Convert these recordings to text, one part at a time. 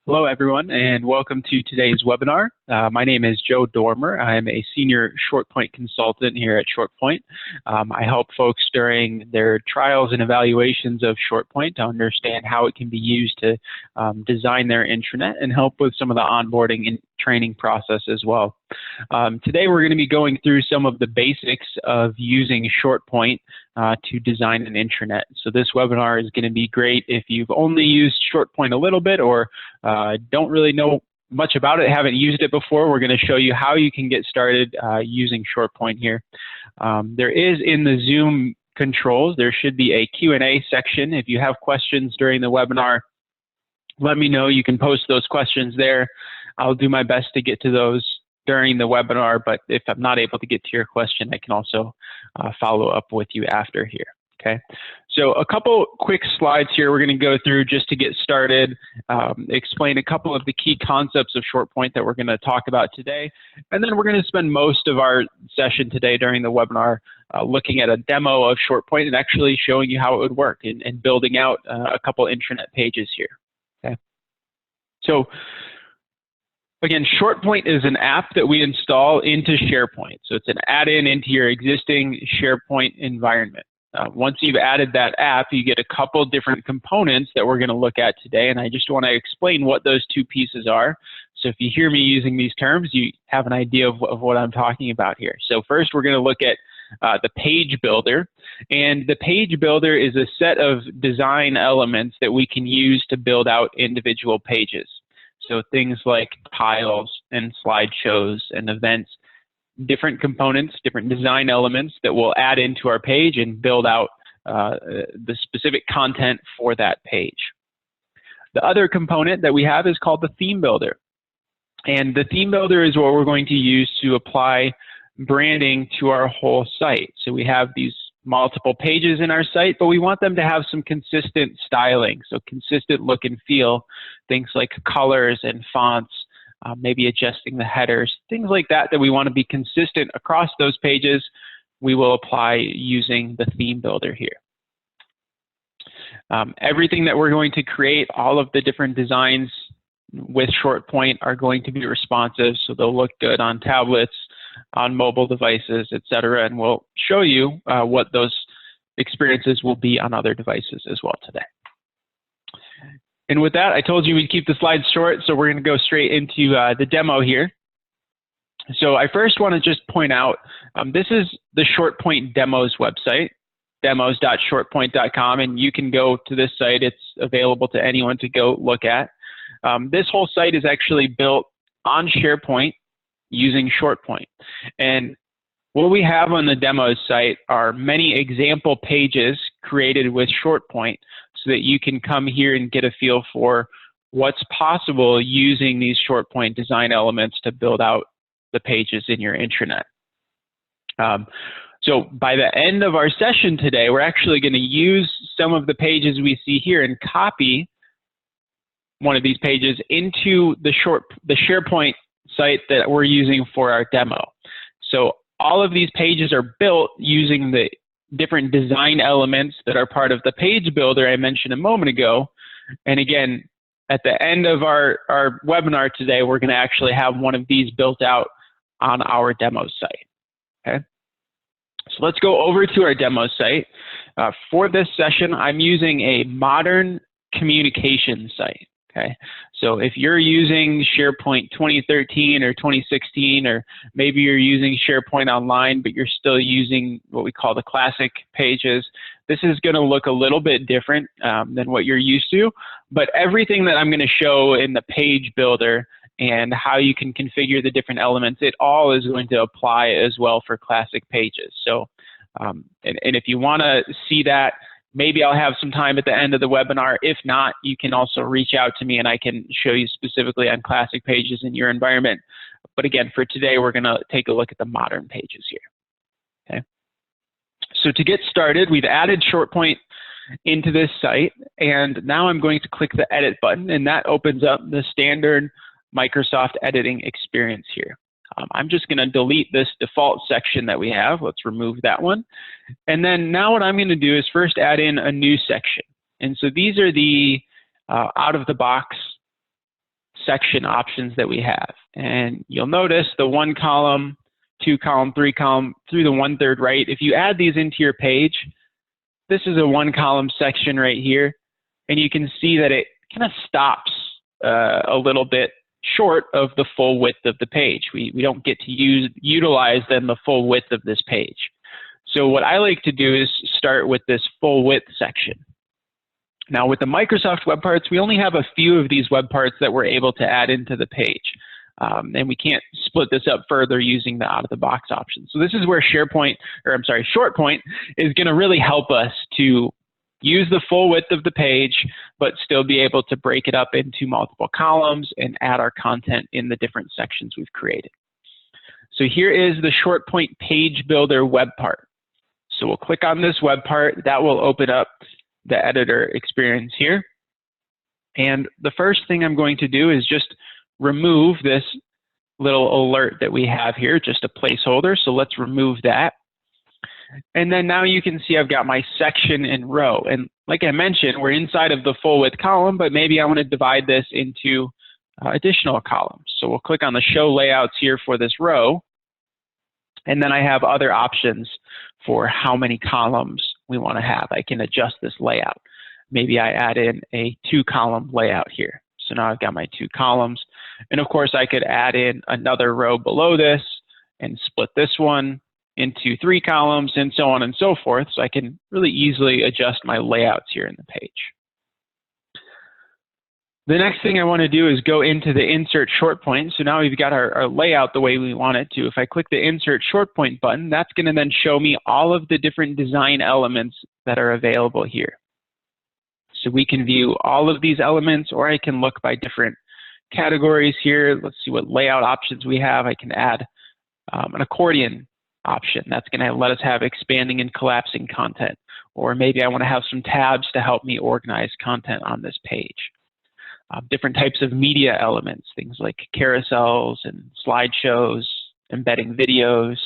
Hello, everyone, and welcome to today's webinar. My name is Joe Dormer. I am a senior ShortPoint consultant here at ShortPoint. I help folks during their trials and evaluations of ShortPoint to understand how it can be used to design their intranet and help with some of the onboarding and training process as well. Today, we're going to be going through some of the basics of using ShortPoint to design an intranet. So this webinar is going to be great if you've only used ShortPoint a little bit or don't really know much about it, haven't used it before. We're going to show you how you can get started using ShortPoint here. There is in the Zoom controls, there should be a Q&A section. If you have questions during the webinar, let me know. You can post those questions there. I'll do my best to get to those during the webinar, but if I'm not able to get to your question, I can also follow up with you after here. Okay, so a couple quick slides here we're going to go through just to get started, explain a couple of the key concepts of ShortPoint that we're going to talk about today, and then we're going to spend most of our session today during the webinar looking at a demo of ShortPoint and actually showing you how it would work and building out a couple intranet pages here. Okay, so again, ShortPoint is an app that we install into SharePoint. So it's an add-in into your existing SharePoint environment. Once you've added that app, you get a couple different components that we're going to look at today, and I just want to explain what those two pieces are. So if you hear me using these terms, you have an idea of what I'm talking about here. So first, we're going to look at the page builder, and the page builder is a set of design elements that we can use to build out individual pages. So things like tiles and slideshows and events, different components, different design elements that we'll add into our page and build out the specific content for that page. The other component that we have is called the theme builder. And the theme builder is what we're going to use to apply branding to our whole site. So we have these multiple pages in our site, but we want them to have some consistent styling, so consistent look and feel, things like colors and fonts, maybe adjusting the headers, things like that we want to be consistent across those pages. We will apply using the theme builder here. Everything that we're going to create, all of the different designs with ShortPoint are going to be responsive, so they'll look good on tablets, on mobile devices, etc. And we'll show you what those experiences will be on other devices as well today. And with that, I told you we'd keep the slides short, so we're going to go straight into the demo here. So I first want to just point out, this is the ShortPoint demos website, demos.shortpoint.com, and you can go to this site. It's available to anyone to go look at. This whole site is actually built on SharePoint using ShortPoint. And what we have on the demos site are many example pages created with ShortPoint so that you can come here and get a feel for what's possible using these ShortPoint design elements to build out the pages in your intranet. So by the end of our session today, we're actually going to use some of the pages we see here and copy one of these pages into the SharePoint site that we're using for our demo. So all of these pages are built using the different design elements that are part of the page builder I mentioned a moment ago. And again, at the end of our webinar today, we're going to actually have one of these built out on our demo site. Okay. So let's go over to our demo site. For this session, I'm using a modern communication site. Okay, so if you're using SharePoint 2013 or 2016, or maybe you're using SharePoint Online, but you're still using what we call the classic pages, this is going to look a little bit different than what you're used to. But everything that I'm going to show in the page builder and how you can configure the different elements, it all is going to apply as well for classic pages. So, and if you want to see that, maybe I'll have some time at the end of the webinar. If not, you can also reach out to me and I can show you specifically on classic pages in your environment. But again, for today, we're going to take a look at the modern pages here. Okay. So to get started, we've added ShortPoint into this site, and now I'm going to click the edit button, and that opens up the standard Microsoft editing experience here. I'm just going to delete this default section that we have. Let's remove that one. And then now what I'm going to do is first add in a new section. And so these are the out-of-the-box section options that we have. And you'll notice the 1 column, 2 column, 3 column, through the 1/3 right. If you add these into your page, this is a 1 column section right here. And you can see that it kind of stops a little bit short of the full width of the page. We don't get to utilize then the full width of this page. So what I like to do is start with this full width section. Now with the Microsoft web parts, we only have a few of these web parts that we're able to add into the page. And we can't split this up further using the out-of-the-box option. So this is where SharePoint, or I'm sorry, ShortPoint is going to really help us to use the full width of the page, but still be able to break it up into multiple columns and add our content in the different sections we've created. So here is the ShortPoint Page Builder web part. So we'll click on this web part. That will open up the editor experience here. And the first thing I'm going to do is just remove this little alert that we have here, just a placeholder. So let's remove that. And then now you can see I've got my section and row. And like I mentioned, we're inside of the full width column, but maybe I want to divide this into additional columns. So we'll click on the show layouts here for this row. And then I have other options for how many columns we want to have. I can adjust this layout. Maybe I add in a 2-column layout here. So now I've got my 2 columns. And of course, I could add in another row below this and split this one into 3 columns and so on and so forth. So I can really easily adjust my layouts here in the page. The next thing I want to do is go into the Insert ShortPoint. So now we've got our layout the way we want it to. If I click the Insert ShortPoint button, that's going to then show me all of the different design elements that are available here. So we can view all of these elements, or I can look by different categories here. Let's see what layout options we have. I can add an accordion option. That's going to let us have expanding and collapsing content. Or maybe I want to have some tabs to help me organize content on this page. Different types of media elements, things like carousels and slideshows, embedding videos.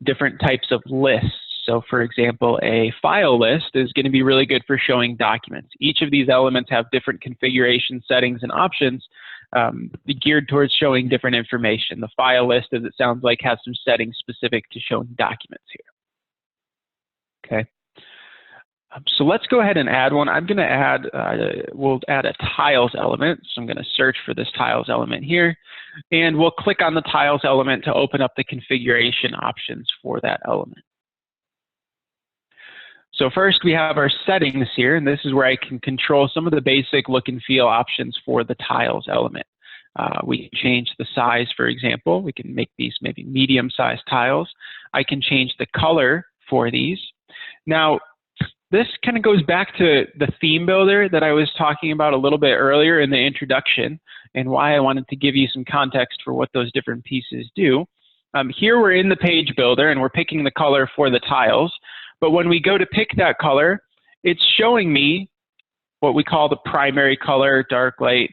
Different types of lists. So for example, a file list is going to be really good for showing documents. Each of these elements have different configuration settings and options geared towards showing different information. The file list, as it sounds like, has some settings specific to showing documents here. Okay. So let's go ahead and add one. I'm going to add, we'll add a tiles element. So I'm going to search for this tiles element here. And we'll click on the tiles element to open up the configuration options for that element. So first we have our settings here, and this is where I can control some of the basic look and feel options for the tiles element. We can change the size, for example. We can make these maybe medium-sized tiles. I can change the color for these. Now, this kind of goes back to the theme builder that I was talking about a little bit earlier in the introduction, and why I wanted to give you some context for what those different pieces do. Here we're in the page builder, and we're picking the color for the tiles. But when we go to pick that color, it's showing me what we call the primary color, dark light,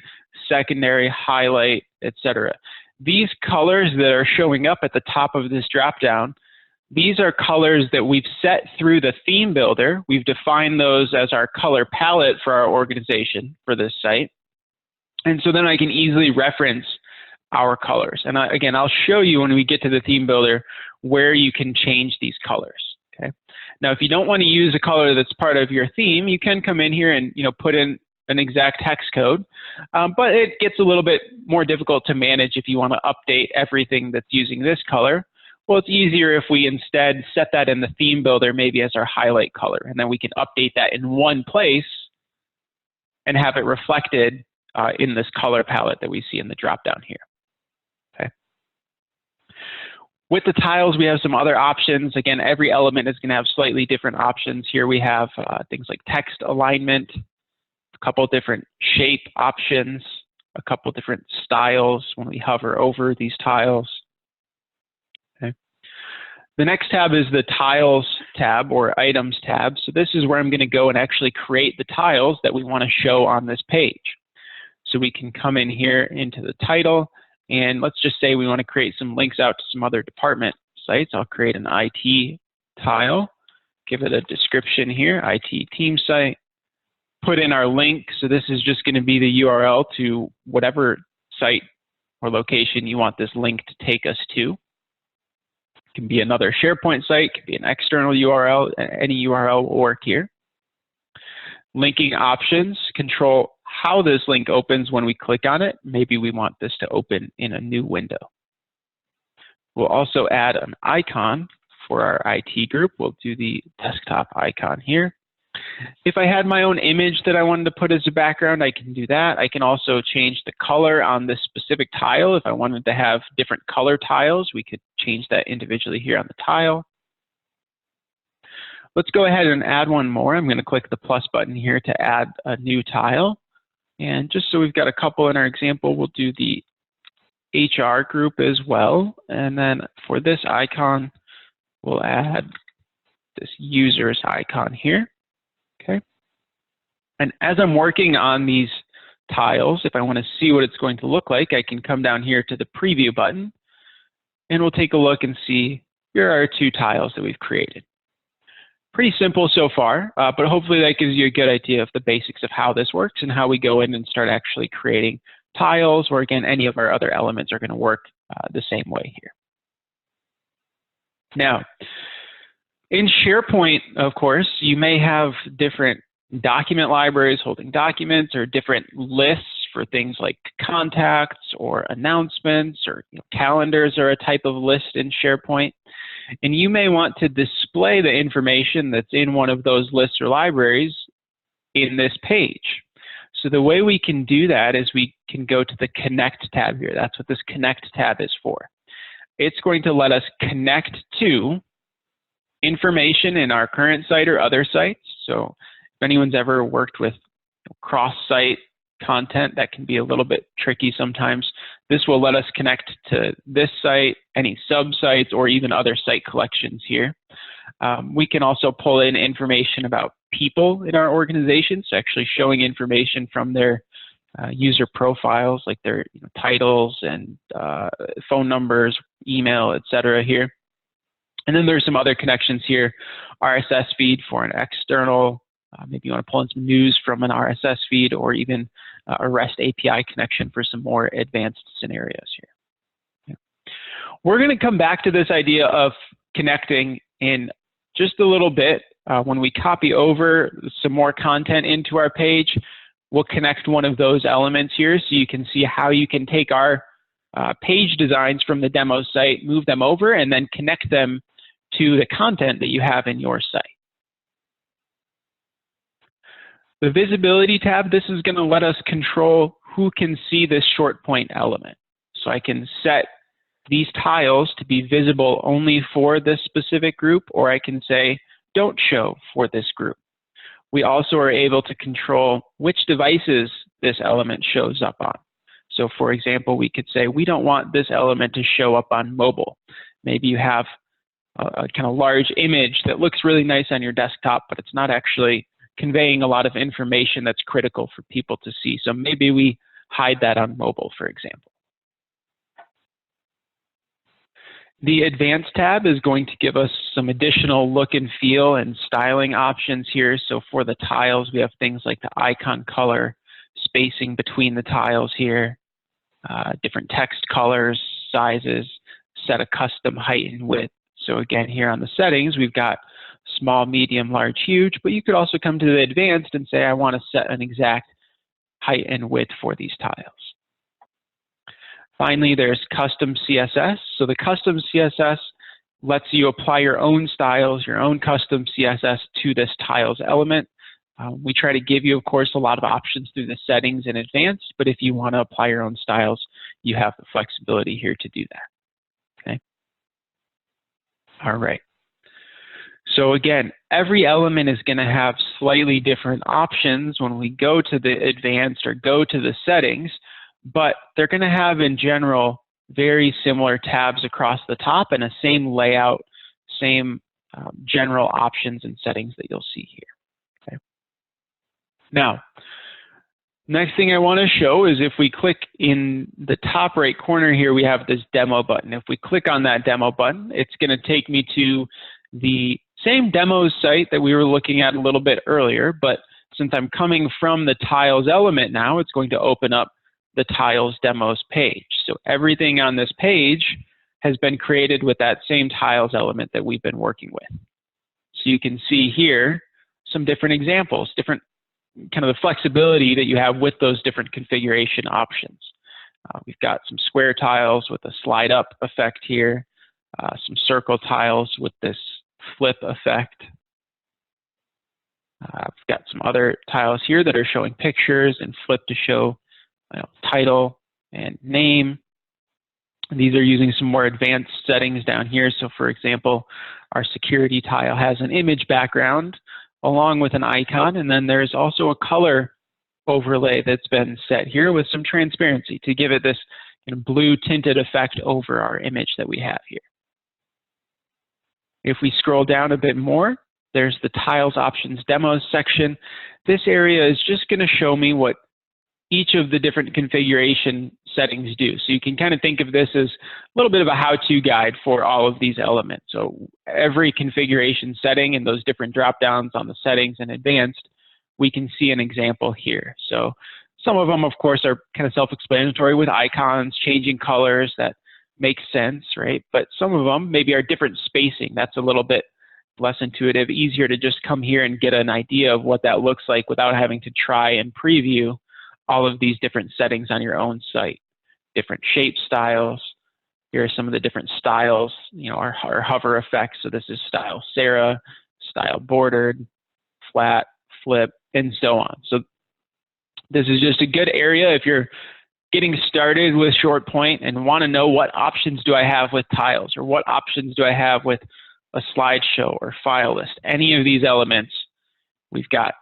secondary, highlight, etc. These colors that are showing up at the top of this dropdown, these are colors that we've set through the theme builder. We've defined those as our color palette for our organization for this site. And so then I can easily reference our colors. And again, I'll show you when we get to the theme builder where you can change these colors. Okay. Now, if you don't want to use a color that's part of your theme, you can come in here and put in an exact hex code, but it gets a little bit more difficult to manage if you want to update everything that's using this color. Well, it's easier if we instead set that in the theme builder maybe as our highlight color, and then we can update that in one place and have it reflected in this color palette that we see in the dropdown here. Okay. With the tiles, we have some other options. Again, every element is going to have slightly different options. Here we have things like text alignment, a couple different shape options, a couple different styles when we hover over these tiles. Okay. The next tab is the Tiles tab or Items tab. So this is where I'm going to go and actually create the tiles that we want to show on this page. So we can come in here into the title, and let's just say we want to create some links out to some other department sites. I'll create an IT tile, give it a description here, IT team site. put in our link. So this is just going to be the URL to whatever site or location you want this link to take us to. It can be another SharePoint site, it can be an external URL, any URL will work here. Linking options control how this link opens when we click on it. Maybe we want this to open in a new window. We'll also add an icon for our IT group. We'll do the desktop icon here. If I had my own image that I wanted to put as a background, I can do that. I can also change the color on this specific tile. If I wanted to have different color tiles, we could change that individually here on the tile. Let's go ahead and add one more. I'm going to click the plus button here to add a new tile. And just so we've got a couple in our example, we'll do the HR group as well. And then for this icon, we'll add this users icon here. Okay. And as I'm working on these tiles, if I want to see what it's going to look like, I can come down here to the preview button and we'll take a look and see here are our two tiles that we've created. Pretty simple so far, but hopefully that gives you a good idea of the basics of how this works and how we go in and start actually creating tiles, or again, any of our other elements are going to work the same way here. Now, in SharePoint, of course, you may have different document libraries holding documents, or different lists for things like contacts or announcements, or calendars are a type of list in SharePoint. And you may want to display the information that's in one of those lists or libraries in this page. So the way we can do that is we can go to the Connect tab here. That's what this Connect tab is for. It's going to let us connect to information in our current site or other sites. So if anyone's ever worked with cross-site content, that can be a little bit tricky sometimes. This will let us connect to this site, any sub-sites, or even other site collections here. We can also pull in information about people in our organization, so actually showing information from their user profiles, like their titles and phone numbers, email, etc. here. And then there's some other connections here, RSS feed for an external, maybe you want to pull in some news from an RSS feed, or even a REST API connection for some more advanced scenarios here. Yeah. We're going to come back to this idea of connecting in just a little bit. When we copy over some more content into our page, we'll connect one of those elements here so you can see how you can take our page designs from the demo site, move them over, and then connect them to the content that you have in your site. The visibility tab, this is going to let us control who can see this ShortPoint element. So I can set these tiles to be visible only for this specific group, or I can say don't show for this group. We also are able to control which devices this element shows up on. So for example, we could say we don't want this element to show up on mobile. Maybe you have a kind of large image that looks really nice on your desktop, but it's not actually conveying a lot of information that's critical for people to see. So maybe we hide that on mobile, for example. The Advanced tab is going to give us some additional look and feel and styling options here. So for the tiles, we have things like the icon color, spacing between the tiles here, different text colors, sizes, set a custom height and width. So again, here on the settings, we've got small, medium, large, huge, but you could also come to the advanced and say, I want to set an exact height and width for these tiles. Finally, there's custom CSS. So the custom CSS lets you apply your own styles, your own custom CSS to this tiles element. We try to give you, of course, a lot of options through the settings in advanced, but if you want to apply your own styles, you have the flexibility here to do that. Okay. All right. So again, every element is going to have slightly different options when we go to the advanced or go to the settings, but they're going to have in general very similar tabs across the top and a same layout, same general options and settings that you'll see here. Okay. Now, next thing I want to show is if we click in the top right corner here, we have this demo button. If we click on that demo button, it's going to take me to the same demo site that we were looking at a little bit earlier, but since I'm coming from the tiles element now, it's going to open up the tiles demos page. So everything on this page has been created with that same tiles element that we've been working with. So you can see here some different examples, different kind of the flexibility that you have with those different configuration options. We've got some square tiles with a slide up effect here, some circle tiles with this flip effect. I've got some other tiles here that are showing pictures and flip to show title and name. These are using some more advanced settings down here. So for example, our security tile has an image background along with an icon, and then there's also a color overlay that's been set here with some transparency to give it this blue tinted effect over our image that we have here. If we scroll down a bit more, there's the Tiles Options Demos section. This area is just going to show me what each of the different configuration settings do. So you can kind of think of this as a little bit of a how-to guide for all of these elements. So every configuration setting and those different drop-downs on the settings and advanced, we can see an example here. So some of them, of course, are kind of self-explanatory with icons, changing colors, that makes sense, right? But some of them maybe are different spacing. That's a little bit less intuitive, easier to just come here and get an idea of what that looks like without having to try and preview all of these different settings on your own site. Different shape styles. Here are some of the different styles, our hover effects. So this is style Sarah, style bordered, flat, flip, and so on. So this is just a good area if you're getting started with ShortPoint and want to know what options do I have with tiles, or what options do I have with a slideshow or file list. Any of these elements, we've got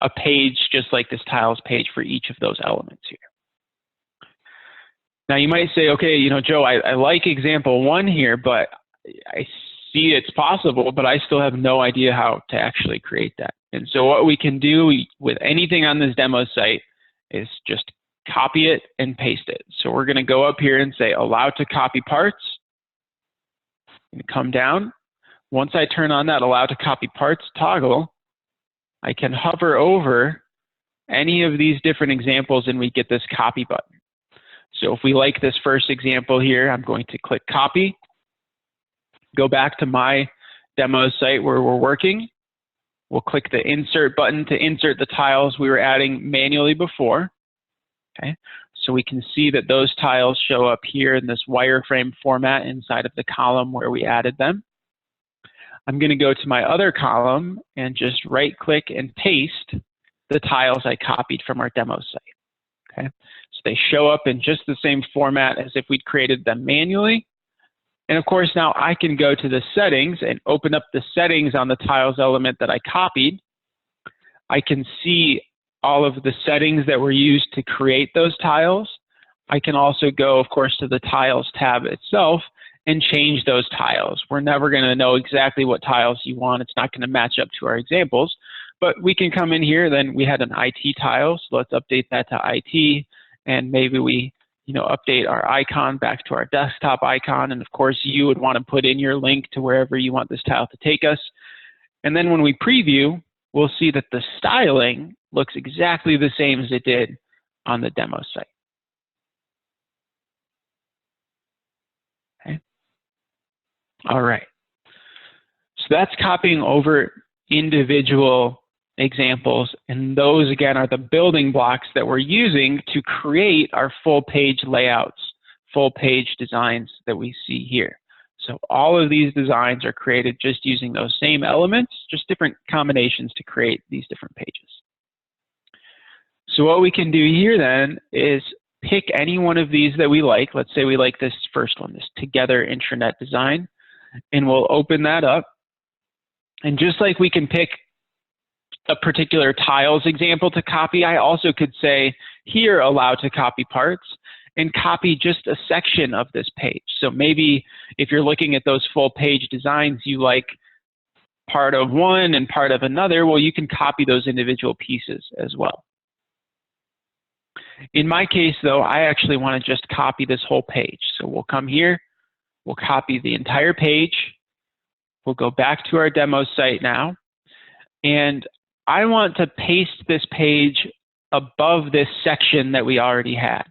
a page just like this tiles page for each of those elements here. Now you might say, okay, Joe, I like example 1 here, but I see it's possible, but I still have no idea how to actually create that. And so what we can do with anything on this demo site is just copy it and paste it. So we're going to go up here and say allow to copy parts. And come down. Once I turn on that allow to copy parts toggle, I can hover over any of these different examples and we get this copy button. So if we like this first example here, I'm going to click copy, go back to my demo site where we're working. We'll click the insert button to insert the tiles we were adding manually before. Okay, so we can see that those tiles show up here in this wireframe format inside of the column where we added them. I'm going to go to my other column and just right click and paste the tiles I copied from our demo site. Okay, so they show up in just the same format as if we'd created them manually. And of course now I can go to the settings and open up the settings on the tiles element that I copied. I can see all of the settings that were used to create those tiles. I can also go, of course, to the Tiles tab itself and change those tiles. We're never going to know exactly what tiles you want. It's not going to match up to our examples, but we can come in here. Then we had an IT tile, so let's update that to IT, and maybe we update our icon back to our desktop icon. And of course, you would want to put in your link to wherever you want this tile to take us. And then when we preview, we'll see that the styling looks exactly the same as it did on the demo site. Okay. All right. So that's copying over individual examples, and those again are the building blocks that we're using to create our full page layouts, full page designs that we see here. So all of these designs are created just using those same elements, just different combinations to create these different pages. So what we can do here then is pick any one of these that we like. Let's say we like this first one, this Together Intranet design, and we'll open that up. And just like we can pick a particular tiles example to copy, I also could say here allow to copy parts and copy just a section of this page. So maybe if you're looking at those full page designs, you like part of one and part of another, well, you can copy those individual pieces as well. In my case, though, I actually want to just copy this whole page. So we'll come here, we'll copy the entire page. We'll go back to our demo site now. And I want to paste this page above this section that we already had.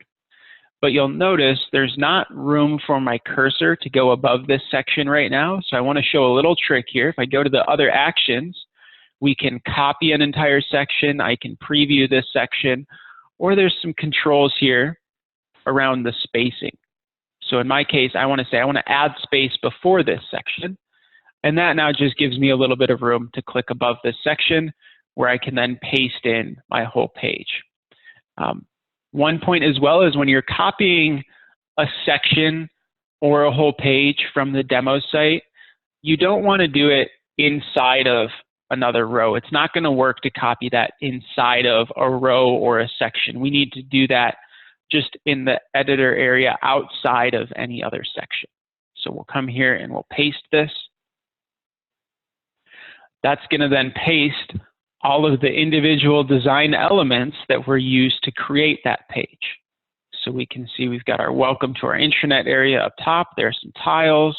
But you'll notice there's not room for my cursor to go above this section right now. So I want to show a little trick here. If I go to the other actions, we can copy an entire section. I can preview this section, or there's some controls here around the spacing. So in my case, I want to say I want to add space before this section. And that now just gives me a little bit of room to click above this section where I can then paste in my whole page. One point as well is when you're copying a section or a whole page from the demo site, you don't want to do it inside of another row. It's not going to work to copy that inside of a row or a section. We need to do that just in the editor area outside of any other section. So we'll come here and we'll paste this. That's going to then paste all of the individual design elements that were used to create that page. So we can see we've got our welcome to our intranet area up top. There are some tiles.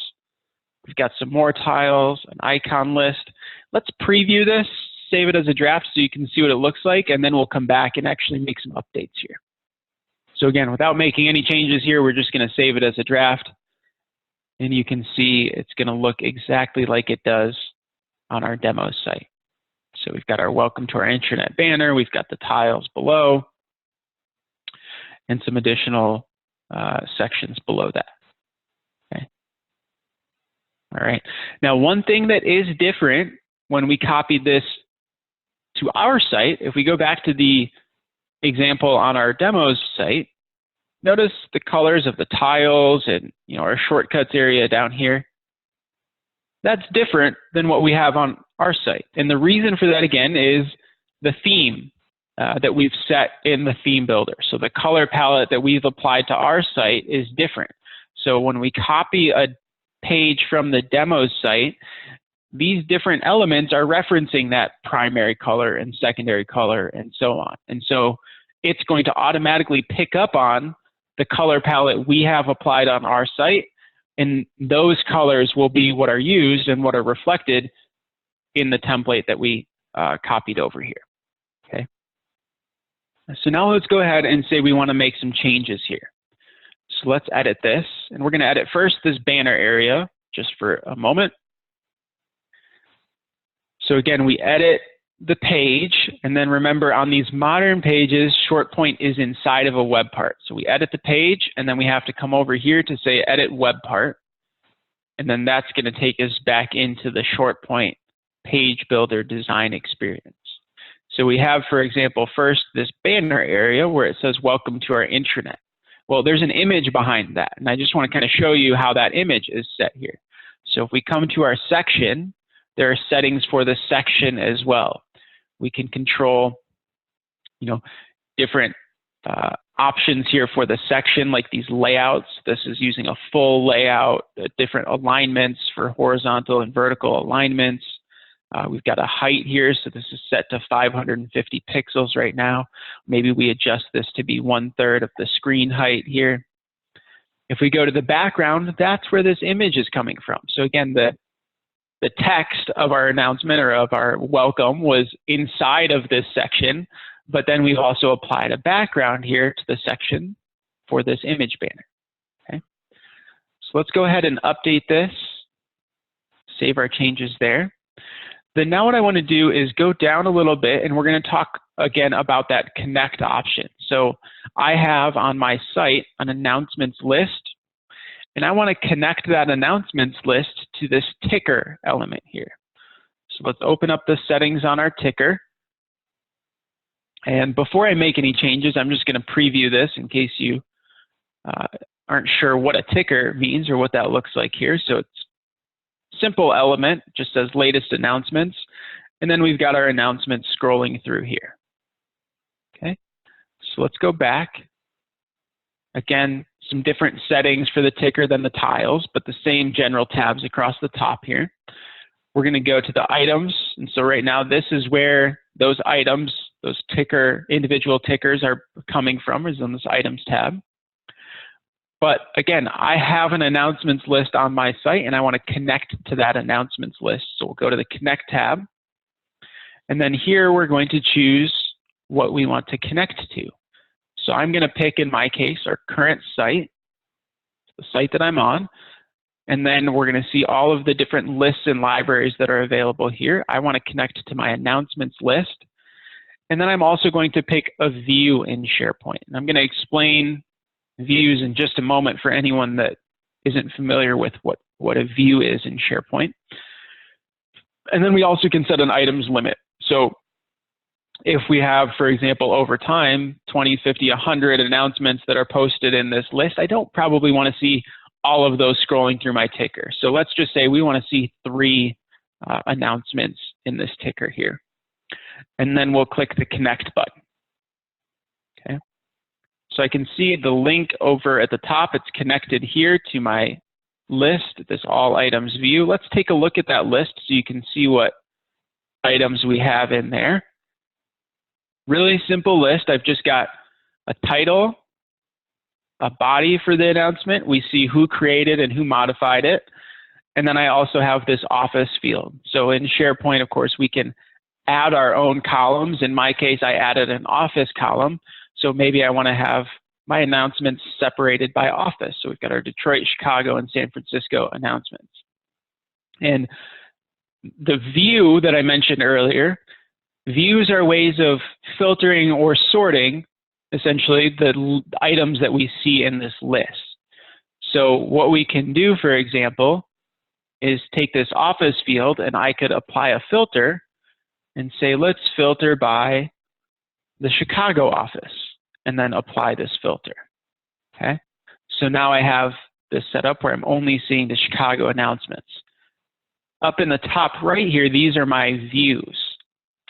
We've got some more tiles, an icon list. Let's preview this, save it as a draft so you can see what it looks like, and then we'll come back and actually make some updates here. So again, without making any changes here, we're just going to save it as a draft. And you can see it's going to look exactly like it does on our demo site. So we've got our welcome to our intranet banner. We've got the tiles below and some additional sections below that. Okay. All right. Now, one thing that is different when we copied this to our site, if we go back to the example on our demos site, notice the colors of the tiles and our shortcuts area down here. That's different than what we have on our site. And the reason for that, again, is the theme that we've set in the theme builder. So the color palette that we've applied to our site is different. So when we copy a page from the demo site, these different elements are referencing that primary color and secondary color and so on. And so it's going to automatically pick up on the color palette we have applied on our site, and those colors will be what are used and what are reflected in the template that we copied over here. Okay. So now let's go ahead and say we want to make some changes here. So let's edit this, and we're going to edit first this banner area just for a moment. So again, we edit the page, and then remember on these modern pages, ShortPoint is inside of a web part. So we edit the page, and then we have to come over here to say edit web part, and then that's going to take us back into the ShortPoint page builder design experience. So we have, for example, first this banner area where it says welcome to our intranet. Well, there's an image behind that, and I just want to kind of show you how that image is set here. So if we come to our section, there are settings for the section as well. We can control, different options here for the section, like these layouts. This is using a full layout, different alignments for horizontal and vertical alignments. We've got a height here, so this is set to 550 pixels right now. Maybe we adjust this to be 1/3 of the screen height here. If we go to the background, that's where this image is coming from. So again, the text of our announcement or of our welcome was inside of this section, but then we've also applied a background here to the section for this image banner. Okay. So let's go ahead and update this, save our changes there. Then now what I want to do is go down a little bit, and we're going to talk again about that connect option. So I have on my site an announcements list, and I want to connect that announcements list to this ticker element here. So let's open up the settings on our ticker. And before I make any changes, I'm just going to preview this in case you aren't sure what a ticker means or what that looks like here. So it's simple element, just says latest announcements. And then we've got our announcements scrolling through here. Okay, so let's go back. Again, some different settings for the ticker than the tiles, but the same general tabs across the top here. We're going to go to the items. And so right now, this is where those items, those individual tickers are coming from, is on this items tab. But again, I have an announcements list on my site, and I want to connect to that announcements list. So we'll go to the connect tab. And then here we're going to choose what we want to connect to. So I'm going to pick, in my case, our current site, the site that I'm on. And then we're going to see all of the different lists and libraries that are available here. I want to connect to my announcements list. And then I'm also going to pick a view in SharePoint. And I'm going to explain views in just a moment for anyone that isn't familiar with what a view is in SharePoint. And then we also can set an items limit. So if we have, for example, over time, 20, 50, 100 announcements that are posted in this list, I don't probably want to see all of those scrolling through my ticker. So let's just say we want to see 3 announcements in this ticker here. And then we'll click the connect button. Okay. So I can see the link over at the top. It's connected here to my list, this all items view. Let's take a look at that list so you can see what items we have in there. Really simple list. I've just got a title, a body for the announcement. We see who created and who modified it. And then I also have this office field. So in SharePoint, of course, we can add our own columns. In my case, I added an office column. So maybe I want to have my announcements separated by office. So we've got our Detroit, Chicago, and San Francisco announcements. And the view that I mentioned earlier, views are ways of filtering or sorting essentially the items that we see in this list. So what we can do, for example, is take this office field and I could apply a filter and say, let's filter by the Chicago office, and then apply this filter. Okay. So now I have this set up where I'm only seeing the Chicago announcements. Up in the top right here, these are my views.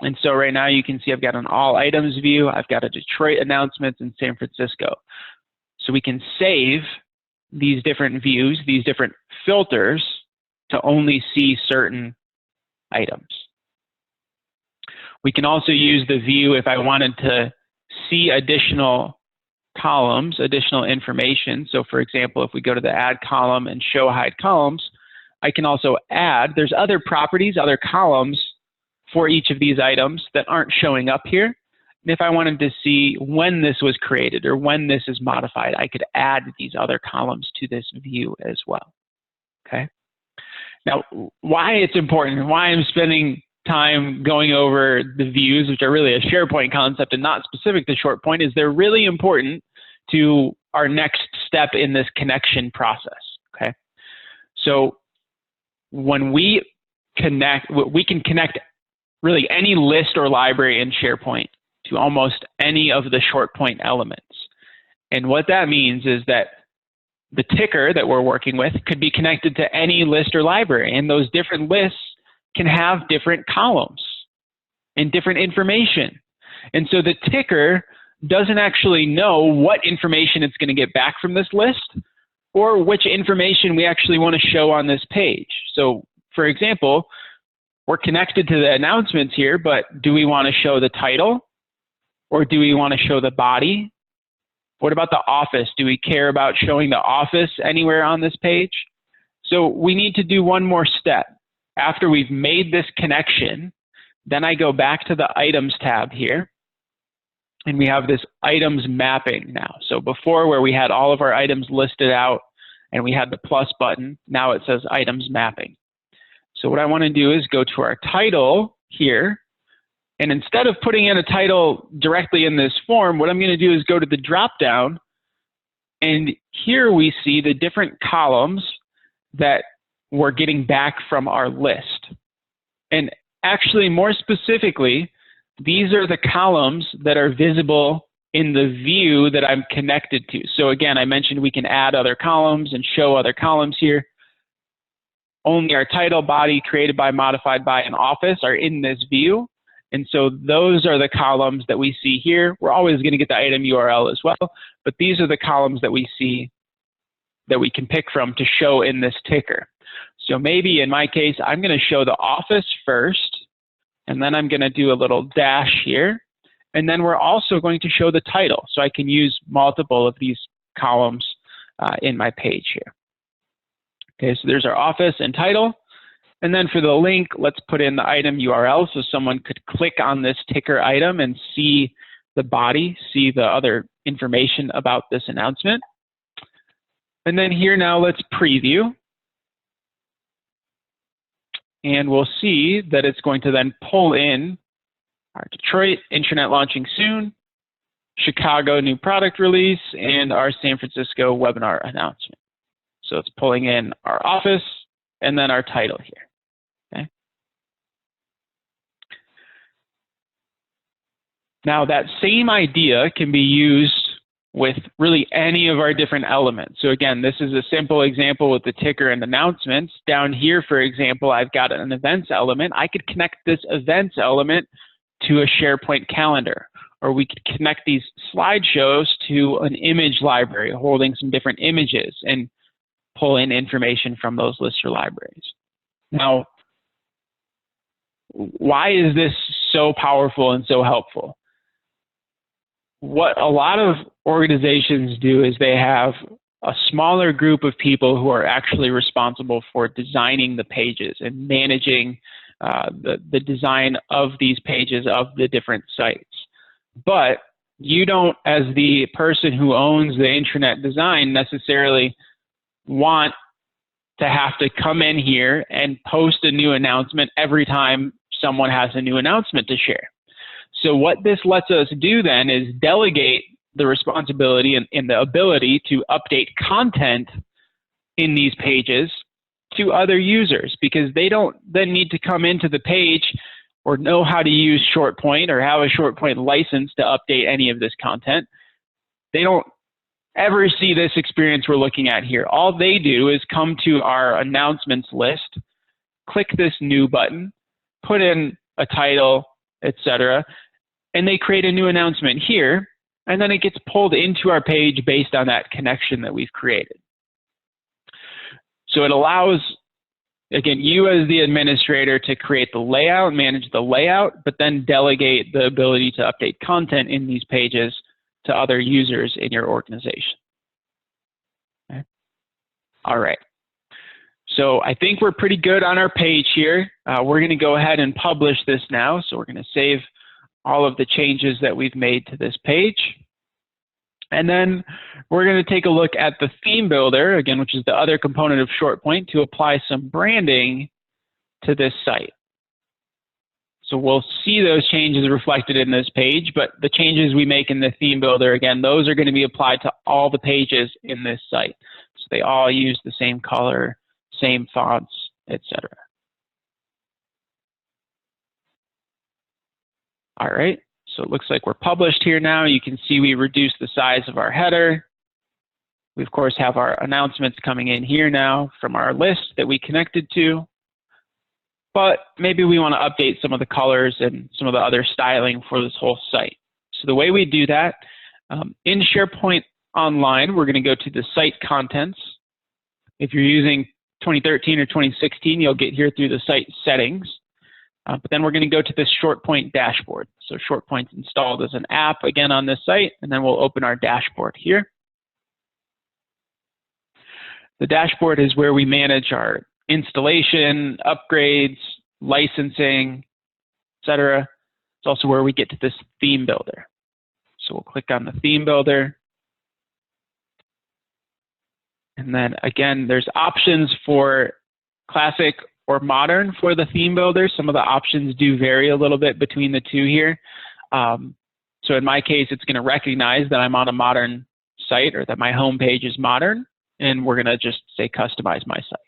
And so right now you can see I've got an all items view, I've got a Detroit announcements in San Francisco. So we can save these different views, these different filters to only see certain items. We can also use the view if I wanted to see additional columns, additional information. So for example, if we go to the add column and show hide columns, I can also add, there's other properties, other columns for each of these items that aren't showing up here. And if I wanted to see when this was created or when this is modified, I could add these other columns to this view as well. Okay. Now, why it's important and why I'm spending time going over the views, which are really a SharePoint concept and not specific to ShortPoint, is they're really important to our next step in this connection process. Okay. So when we connect, we can connect really any list or library in SharePoint to almost any of the ShortPoint elements. And what that means is that the ticker that we're working with could be connected to any list or library, and those different lists can have different columns and different information. And so the ticker doesn't actually know what information it's going to get back from this list or which information we actually want to show on this page. So for example, we're connected to the announcements here, but do we want to show the title or do we want to show the body? What about the office? Do we care about showing the office anywhere on this page? So we need to do one more step. After we've made this connection, then I go back to the items tab here, and we have this items mapping now. So before, where we had all of our items listed out and we had the plus button, now it says items mapping. So what I want to do is go to our title here, and instead of putting in a title directly in this form, what I'm going to do is go to the drop down, and here we see the different columns that we're getting back from our list. And actually, more specifically, these are the columns that are visible in the view that I'm connected to. So again, I mentioned we can add other columns and show other columns here. Only our title, body, created by, modified by, and office are in this view. And so those are the columns that we see here. We're always going to get the item URL as well, but these are the columns that we see that we can pick from to show in this ticker. So maybe in my case, I'm going to show the office first, and then I'm going to do a little dash here. And then we're also going to show the title. So I can use multiple of these columns in my page here. Okay, so there's our office and title. And then for the link, let's put in the item URL so someone could click on this ticker item and see the body, see the other information about this announcement. And then here now, let's preview. And we'll see that it's going to then pull in our Detroit intranet launching soon, Chicago new product release, and our San Francisco webinar announcement. So it's pulling in our office and then our title here. Okay. Now that same idea can be used with really any of our different elements. So again, this is a simple example with the ticker and announcements. Down here, for example, I've got an events element. I could connect this events element to a SharePoint calendar, or we could connect these slideshows to an image library holding some different images and pull in information from those lists or libraries. Now, why is this so powerful and so helpful? What a lot of organizations do is they have a smaller group of people who are actually responsible for designing the pages and managing the design of these pages of the different sites. But you don't, as the person who owns the intranet design, necessarily want to have to come in here and post a new announcement every time someone has a new announcement to share. So what this lets us do then is delegate the responsibility and the ability to update content in these pages to other users, because they don't then need to come into the page or know how to use ShortPoint or have a ShortPoint license to update any of this content. They don't ever see this experience we're looking at here. All they do is come to our announcements list, click this new button, put in a title, etc., and they create a new announcement here, and then it gets pulled into our page based on that connection that we've created. So it allows, again, you as the administrator to create the layout, manage the layout, but then delegate the ability to update content in these pages to other users in your organization. Okay. All right. So I think we're pretty good on our page here. We're going to go ahead and publish this now. So we're going to save all of the changes that we've made to this page. And then we're going to take a look at the theme builder, again, which is the other component of ShortPoint, to apply some branding to this site. So we'll see those changes reflected in this page, but the changes we make in the theme builder, again, those are going to be applied to all the pages in this site. So they all use the same color, same fonts, etc. All right. So it looks like we're published here now. You can see we reduced the size of our header. We, of course, have our announcements coming in here now from our list that we connected to. But maybe we want to update some of the colors and some of the other styling for this whole site. So the way we do that, in SharePoint Online, we're going to go to the site contents. If you're using 2013 or 2016, you'll get here through the site settings. But then we're going to go to this ShortPoint dashboard. So ShortPoint's installed as an app again on this site, and then we'll open our dashboard here. The dashboard is where we manage our installation, upgrades, licensing, etc. It's also where we get to this theme builder. So we'll click on the theme builder. And then again, there's options for classic or modern for the theme builder. Some of the options do vary a little bit between the two here. So in my case, it's going to recognize that I'm on a modern site or that my home page is modern, and we're going to just say customize my site.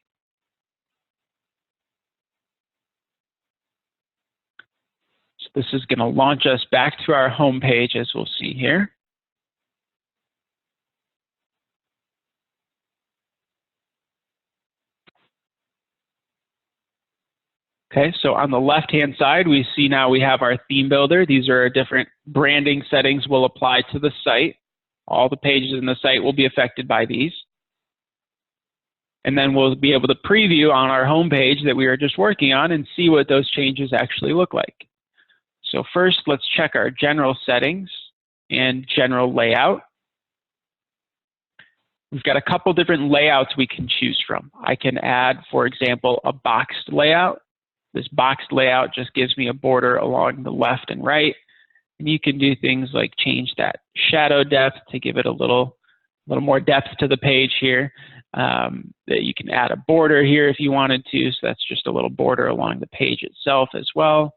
So this is going to launch us back to our home page, as we'll see here. Okay, so on the left-hand side, we see now we have our theme builder. These are our different branding settings we'll apply to the site. All the pages in the site will be affected by these. And then we'll be able to preview on our home page that we were just working on and see what those changes actually look like. So first, let's check our general settings and general layout. We've got a couple different layouts we can choose from. I can add, for example, a boxed layout. This boxed layout just gives me a border along the left and right. And you can do things like change that shadow depth to give it a little more depth to the page here. That you can add a border here if you wanted to, so that's just a little border along the page itself as well.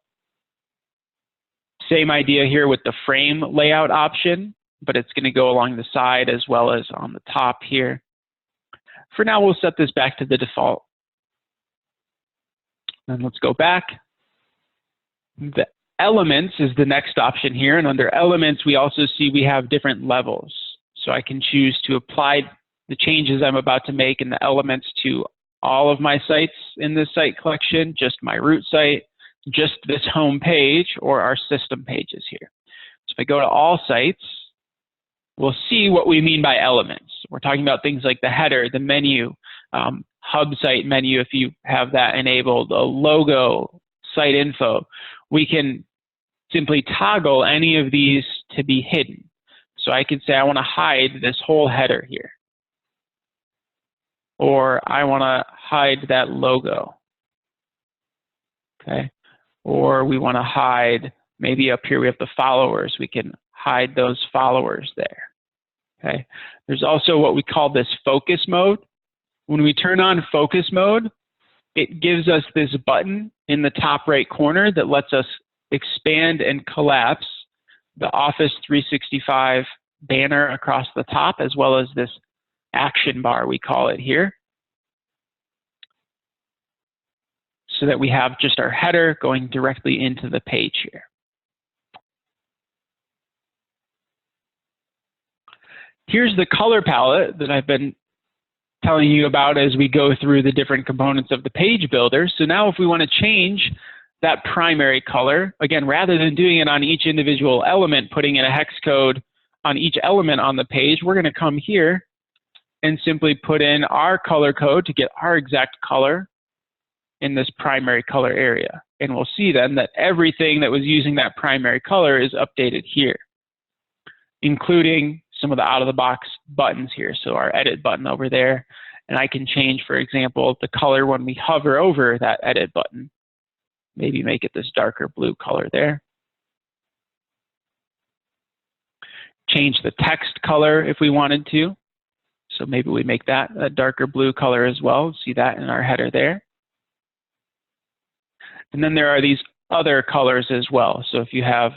Same idea here with the frame layout option, but it's going to go along the side as well as on the top here. For now, we'll set this back to the default. And let's go back. The elements is the next option here, and under elements, we also see we have different levels. So I can choose to apply the changes I'm about to make in the elements to all of my sites in this site collection, just my root site, just this home page, or our system pages here. So if I go to all sites, we'll see what we mean by elements. We're talking about things like the header, the menu, hub site menu if you have that enabled, a logo, site info. We can simply toggle any of these to be hidden. So I could say I want to hide this whole header here. Or I want to hide that logo. Okay. Or we want to hide, maybe up here we have the followers. We can hide those followers there. Okay. There's also what we call this focus mode. When we turn on focus mode, it gives us this button in the top right corner that lets us expand and collapse the Office 365 banner across the top, as well as this action bar, we call it here, so that we have just our header going directly into the page here. Here's the color palette that I've been telling you about as we go through the different components of the page builder. So now if we want to change that primary color, again, rather than doing it on each individual element, putting in a hex code on each element on the page, we're going to come here and simply put in our color code to get our exact color in this primary color area. And we'll see then that everything that was using that primary color is updated here, including some of the out-of-the-box buttons here. So our edit button over there, and I can change, for example, the color when we hover over that edit button. Maybe make it this darker blue color there. Change the text color if we wanted to. So maybe we make that a darker blue color as well. See that in our header there. And then there are these other colors as well. So if you have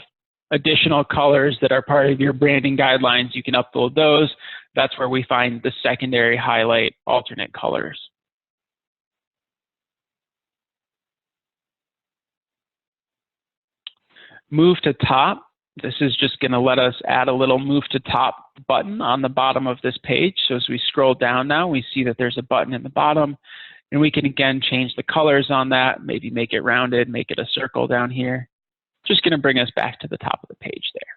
additional colors that are part of your branding guidelines, you can upload those. That's where we find the secondary highlight alternate colors. Move to top. This is just going to let us add a little move to top button on the bottom of this page. So as we scroll down now, we see that there's a button in the bottom, and we can again change the colors on that, maybe make it rounded, make it a circle down here. Just going to bring us back to the top of the page there.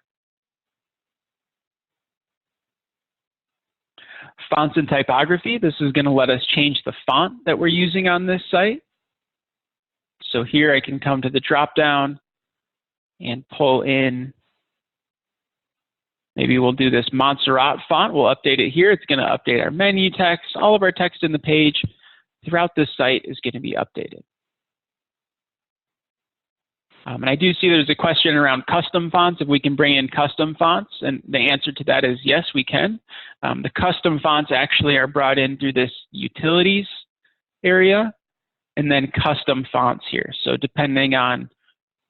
Fonts and typography. This is going to let us change the font that we're using on this site. So here I can come to the drop down and pull in, maybe we'll do this Montserrat font. We'll update it here. It's going to update our menu text. All of our text in the page throughout this site is going to be updated. And I do see there's a question around custom fonts, if we can bring in custom fonts, and the answer to that is yes, we can. The custom fonts actually are brought in through this utilities area, and then custom fonts here. So depending on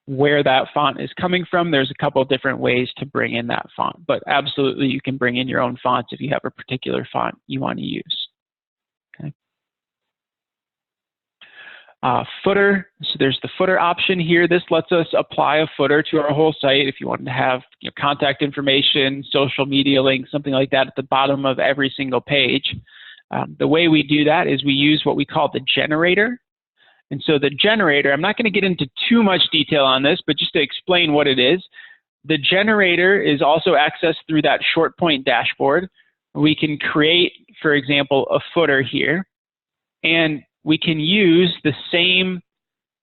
where that font is coming from, there's a couple different ways to bring in that font, but absolutely you can bring in your own fonts if you have a particular font you want to use. Okay. Footer, so there's the footer option here. This lets us apply a footer to our whole site if you wanted to have contact information, social media links, something like that at the bottom of every single page. The way we do that is we use what we call the generator. And so the generator, I'm not going to get into too much detail on this, but just to explain what it is, the generator is also accessed through that ShortPoint dashboard. We can create, for example, a footer here, and we can use the same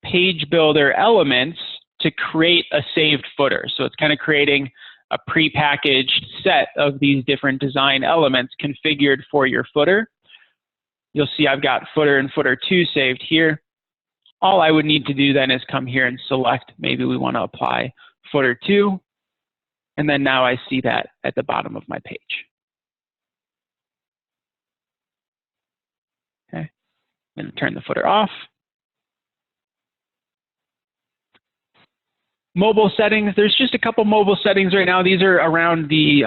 page builder elements to create a saved footer. So it's kind of creating a prepackaged set of these different design elements configured for your footer. You'll see I've got footer and footer 2 saved here. All I would need to do then is come here and select, maybe we want to apply footer 2, and then now I see that at the bottom of my page. Okay, I'm going to turn the footer off. Mobile settings, there's just a couple mobile settings right now. These are around the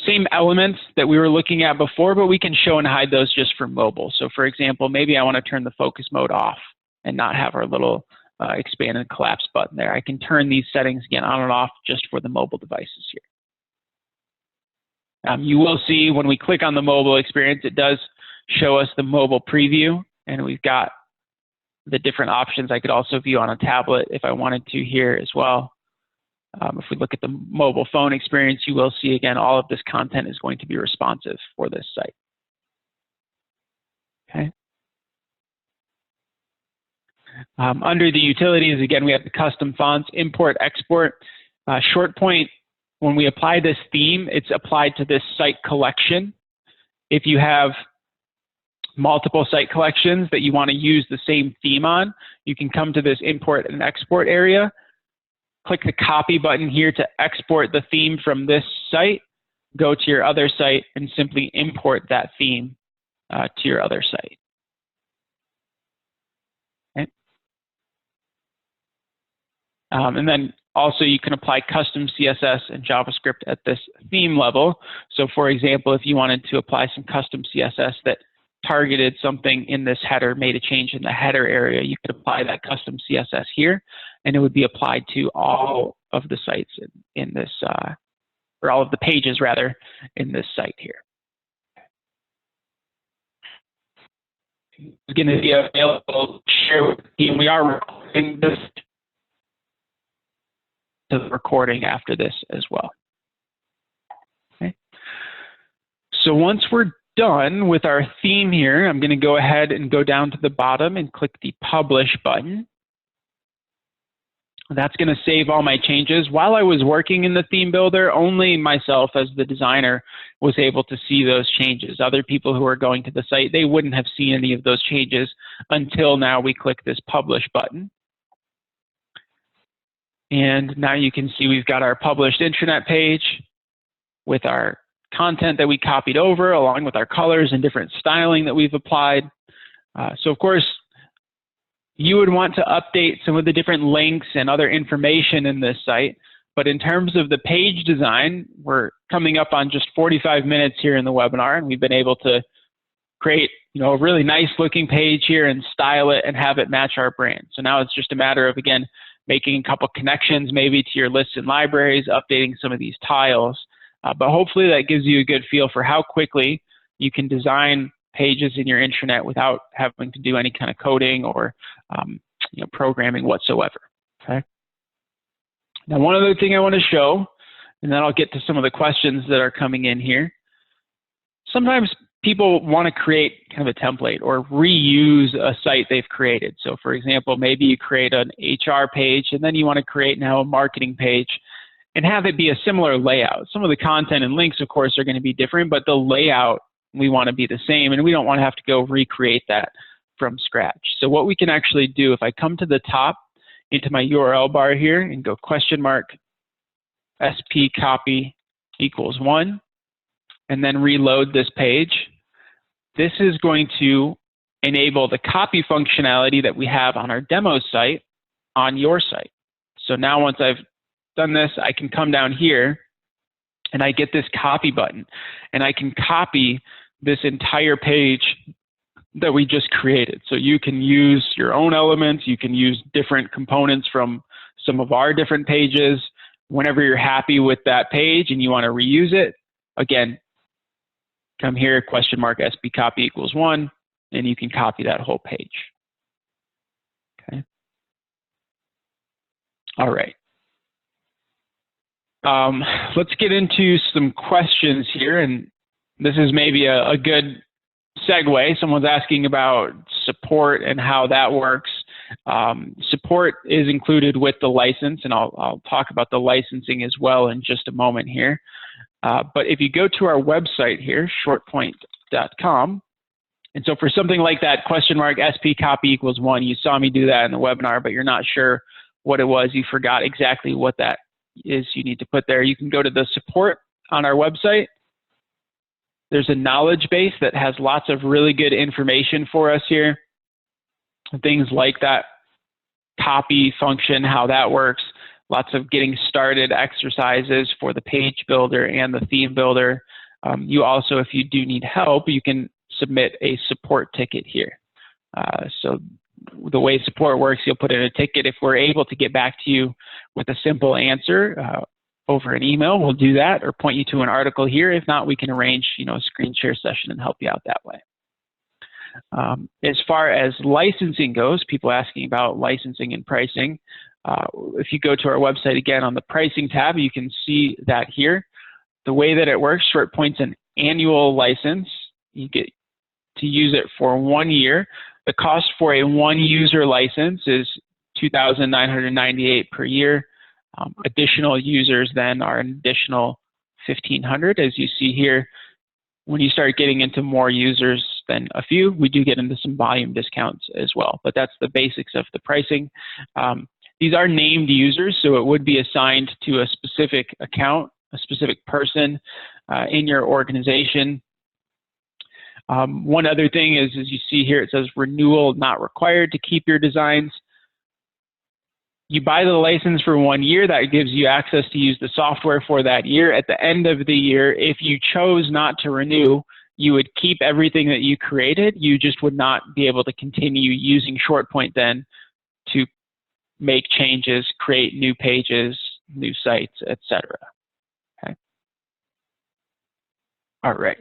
same elements that we were looking at before, but we can show and hide those just for mobile. So for example, maybe I want to turn the focus mode off and not have our little expand and collapse button there. I can turn these settings again on and off just for the mobile devices here. You will see when we click on the mobile experience, it does show us the mobile preview, and we've got the different options I could also view on a tablet if I wanted to here as well. If we look at the mobile phone experience, you will see again all of this content is going to be responsive for this site. Okay. Under the utilities, again, we have the custom fonts, import, export. ShortPoint, when we apply this theme, it's applied to this site collection. If you have multiple site collections that you want to use the same theme on, you can come to this import and export area, click the copy button here to export the theme from this site, go to your other site, and simply import that theme to your other site. Okay. And then also you can apply custom CSS and JavaScript at this theme level. So for example, if you wanted to apply some custom CSS that targeted something in this header, made a change in the header area, you could apply that custom CSS here, and it would be applied to all of the sites in this, or all of the pages rather, in this site here. It's going to be available to share with the team. We are recording this to the recording after this as well. Okay. So once we're done with our theme here, I'm going to go ahead and go down to the bottom and click the Publish button. That's going to save all my changes. While I was working in the theme builder, only myself as the designer was able to see those changes. Other people who are going to the site, they wouldn't have seen any of those changes until now we click this Publish button. And now you can see we've got our published intranet page with our content that we copied over, along with our colors and different styling that we've applied. So of course, you would want to update some of the different links and other information in this site. But in terms of the page design, we're coming up on just 45 minutes here in the webinar, and we've been able to create, a really nice looking page here and style it and have it match our brand. So now it's just a matter of, again, making a couple connections maybe to your lists and libraries, updating some of these tiles. But hopefully that gives you a good feel for how quickly you can design pages in your intranet without having to do any kind of coding or programming whatsoever. Okay. Now, one other thing I want to show, and then I'll get to some of the questions that are coming in here. Sometimes people want to create kind of a template or reuse a site they've created. So for example, maybe you create an HR page and then you want to create now a marketing page and have it be a similar layout. Some of the content and links, of course, are going to be different, but the layout, we want to be the same, and we don't want to have to go recreate that from scratch. So what we can actually do, if I come to the top into my URL bar here and go $SP copy equals 1, and then reload this page, this is going to enable the copy functionality that we have on our demo site on your site. So now once I've done this, I can come down here and I get this copy button, and I can copy this entire page that we just created. So you can use your own elements, you can use different components from some of our different pages. Whenever you're happy with that page and you want to reuse it, again, come here, $SP copy equals 1, and you can copy that whole page. Okay. All right. Let's get into some questions here, and this is maybe a good segue. Someone's asking about support and how that works. Support is included with the license, and I'll talk about the licensing as well in just a moment here. But if you go to our website here, shortpoint.com, and so for something like that, !SP copy equals 1, you saw me do that in the webinar, but you're not sure what it was, you forgot exactly what that is you need to put there. You can go to the support on our website. There's a knowledge base that has lots of really good information for us here. Things like that copy function, how that works, lots of getting started exercises for the page builder and the theme builder. You also, if you do need help, you can submit a support ticket here. So the way support works, you'll put in a ticket. If we're able to get back to you with a simple answer over an email, we'll do that, or point you to an article here. If not, we can arrange, a screen share session and help you out that way. As far as licensing goes, people asking about licensing and pricing. If you go to our website again on the pricing tab, you can see that here. The way that it works, ShortPoint's an annual license. You get to use it for 1 year. The cost for a 1-user license is $2,998 per year. Additional users then are an additional $1,500. As you see here, when you start getting into more users than a few, we do get into some volume discounts as well. But that's the basics of the pricing. These are named users, so it would be assigned to a specific account, a specific person in your organization. One other thing is, as you see here, it says renewal not required to keep your designs. You buy the license for 1 year, that gives you access to use the software for that year. At the end of the year, if you chose not to renew, you would keep everything that you created. You just would not be able to continue using ShortPoint then to make changes, create new pages, new sites, etc. Okay. All right.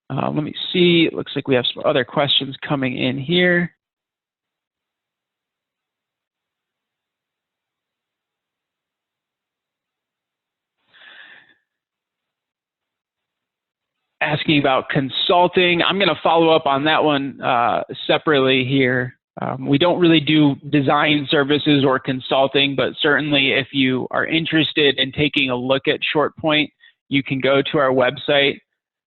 Let me see. It looks like we have some other questions coming in here. Asking about consulting. I'm going to follow up on that one separately here. We don't really do design services or consulting, but certainly if you are interested in taking a look at ShortPoint, you can go to our website,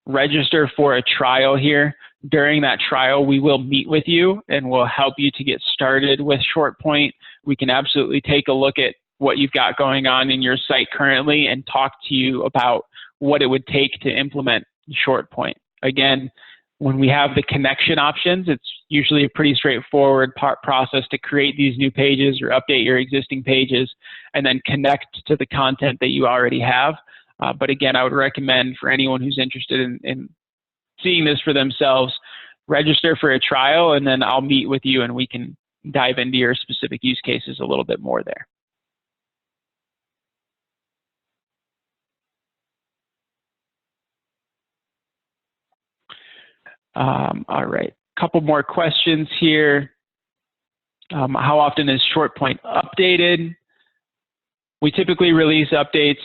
register for a trial here. During that trial, we will meet with you and we'll help you to get started with ShortPoint. We can absolutely take a look at what you've got going on in your site currently and talk to you about what it would take to implement ShortPoint. Again, when we have the connection options, it's usually a pretty straightforward process to create these new pages or update your existing pages and then connect to the content that you already have. But again, I would recommend for anyone who's interested in seeing this for themselves, register for a trial and then I'll meet with you and we can dive into your specific use cases a little bit more there. All right, couple more questions here. How often is ShortPoint updated? We typically release updates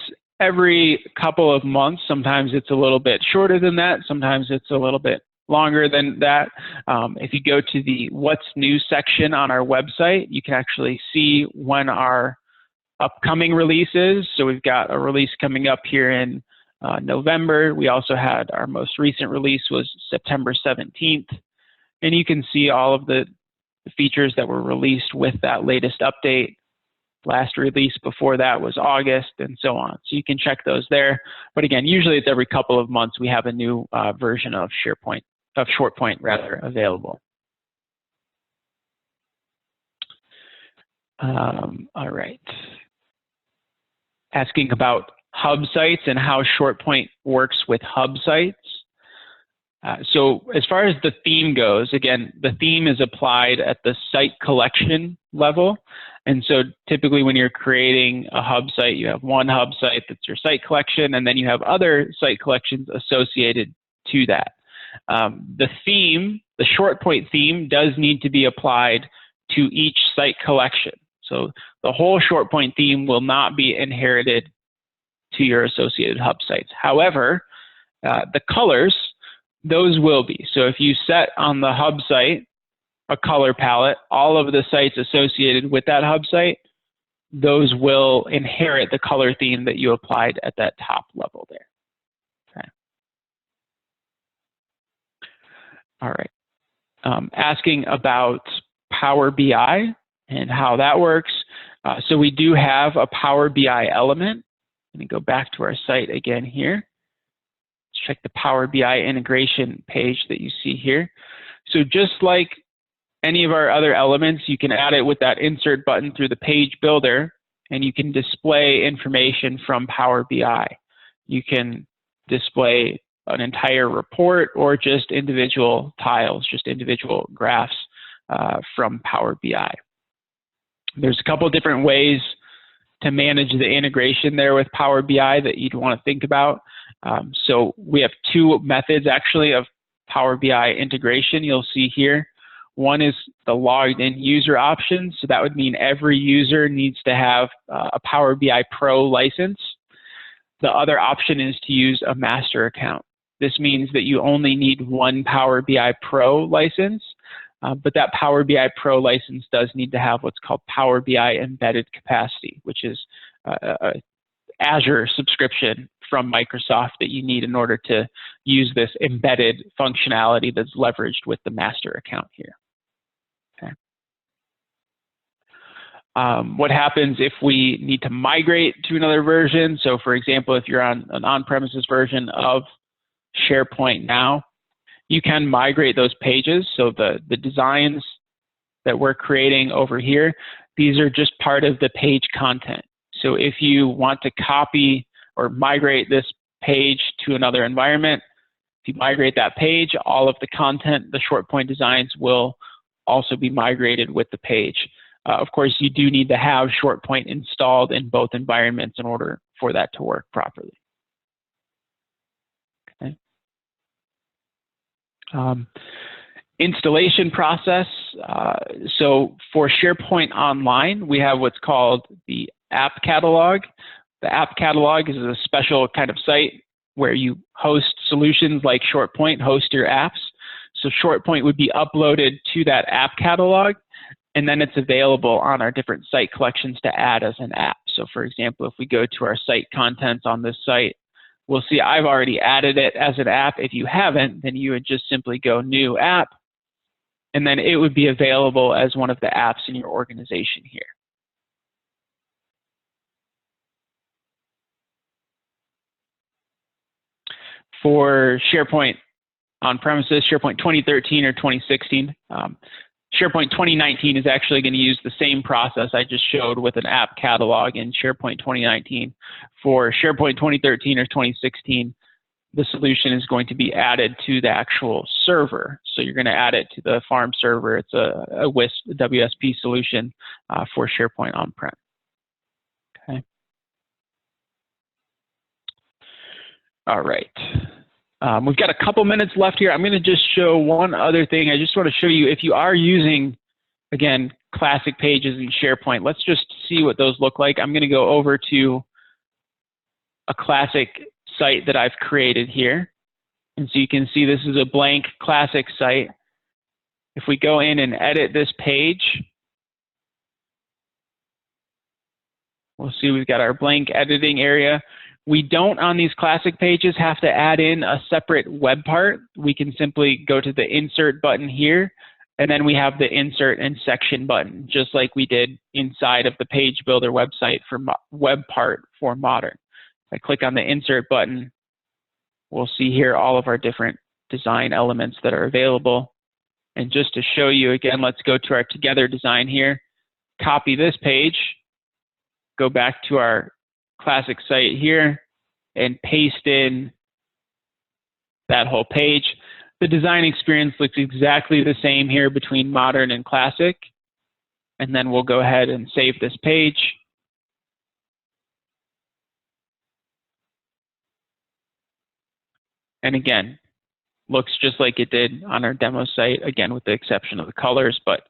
every couple of months. Sometimes it's a little bit shorter than that. Sometimes it's a little bit longer than that. If you go to the What's New section on our website, you can actually see when our upcoming release is. So we've got a release coming up here in November. We also had our most recent release was September 17th. And you can see all of the features that were released with that latest update. Last release before that was August and so on. So you can check those there. But again, usually it's every couple of months we have a new version of ShortPoint rather available. All right. Asking about hub sites and how ShortPoint works with hub sites. So as far as the theme goes, again, the theme is applied at the site collection level. And so typically when you're creating a hub site, you have one hub site that's your site collection, and then you have other site collections associated to that. The theme, the ShortPoint theme, does need to be applied to each site collection. So the whole ShortPoint theme will not be inherited to your associated hub sites. However, the colors, those will be. So if you set on the hub site a color palette, all of the sites associated with that hub site, those will inherit the color theme that you applied at that top level there. Okay. All right. Asking about Power BI and how that works. So we do have a Power BI element. Let me go back to our site again here. Let's check the Power BI integration page that you see here. So just like any of our other elements, you can add it with that insert button through the page builder, and you can display information from Power BI. You can display an entire report or just individual tiles, just individual graphs from Power BI. There's a couple different ways to manage the integration there with Power BI that you'd want to think about. So we have two methods actually of Power BI integration you'll see here. One is the logged in user option. So that would mean every user needs to have a Power BI Pro license. The other option is to use a master account. This means that you only need one Power BI Pro license, but that Power BI Pro license does need to have what's called Power BI embedded capacity, which is a Azure subscription from Microsoft that you need in order to use this embedded functionality that's leveraged with the master account here. Okay. What happens if we need to migrate to another version? So for example, if you're on an on-premises version of SharePoint now, you can migrate those pages. So the designs that we're creating over here, these are just part of the page content. So if you want to copy or migrate this page to another environment, if you migrate that page, all of the content, the ShortPoint designs will also be migrated with the page. Of course, you do need to have ShortPoint installed in both environments in order for that to work properly. Okay. Installation process. So for SharePoint Online, we have what's called the app catalog. The app catalog is a special kind of site where you host solutions like ShortPoint, host your apps. So ShortPoint would be uploaded to that app catalog, and then it's available on our different site collections to add as an app. So for example, if we go to our site contents on this site, we'll see I've already added it as an app. If you haven't, then you would just simply go new app, and then it would be available as one of the apps in your organization here. For SharePoint on-premises, SharePoint 2013 or 2016, SharePoint 2019 is actually going to use the same process I just showed with an app catalog in SharePoint 2019. For SharePoint 2013 or 2016, the solution is going to be added to the actual server. So you're going to add it to the farm server. It's a WSP solution for SharePoint on-prem. Okay. All right. We've got a couple minutes left here. I'm going to just show one other thing. I just want to show you if you are using, again, classic pages in SharePoint, let's just see what those look like. I'm going to go over to a classic site that I've created here. And so you can see this is a blank classic site. If we go in and edit this page, we'll see we've got our blank editing area. We don't, on these classic pages, have to add in a separate web part. We can simply go to the insert button here, and then we have the insert and section button, just like we did inside of the page builder website for web part for modern. If I click on the insert button, we'll see here all of our different design elements that are available. And just to show you again, let's go to our together design here, copy this page, go back to our classic site here and paste in that whole page. The design experience looks exactly the same here between modern and classic. And then we'll go ahead and save this page. And again, looks just like it did on our demo site, again, with the exception of the colors, but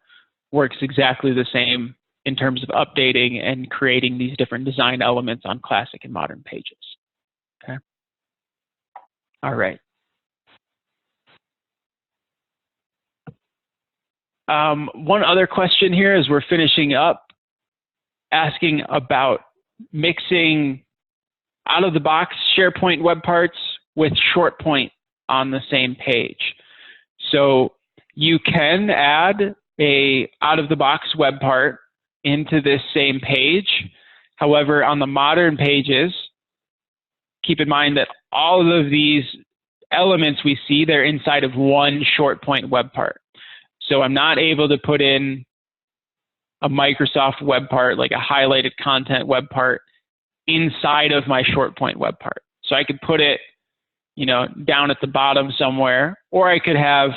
works exactly the same in terms of updating and creating these different design elements on classic and modern pages. Okay. All right. One other question here as we're finishing up, asking about mixing out-of-the-box SharePoint web parts with ShortPoint on the same page. So you can add a out-of-the-box web part into this same page. However, on the modern pages, keep in mind that all of these elements we see, they're inside of one ShortPoint web part. So I'm not able to put in a Microsoft web part, like a highlighted content web part, inside of my ShortPoint web part. So I could put it, you know, down at the bottom somewhere, or I could have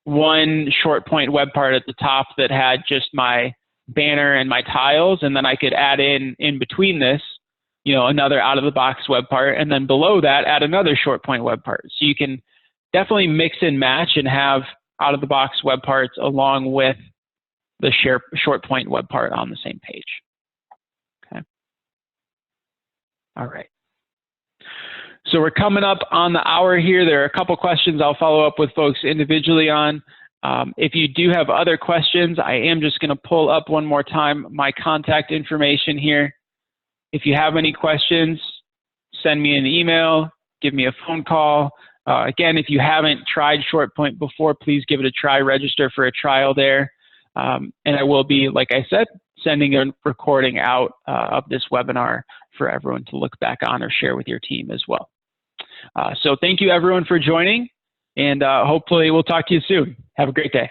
one ShortPoint web part at the top that had just my banner and my tiles, and then I could add in between this, you know, another out-of-the-box web part, and then below that add another ShortPoint web part. So you can definitely mix and match and have out-of-the-box web parts along with the ShortPoint web part on the same page. Okay. All right. So we're coming up on the hour here. There are a couple questions I'll follow up with folks individually on. If you do have other questions, I am just going to pull up one more time my contact information here. If you have any questions, send me an email, give me a phone call. Again, if you haven't tried ShortPoint before, please give it a try, register for a trial there. And I will be, like I said, sending a recording out of this webinar for everyone to look back on or share with your team as well. So thank you everyone for joining, and hopefully we'll talk to you soon. Have a great day.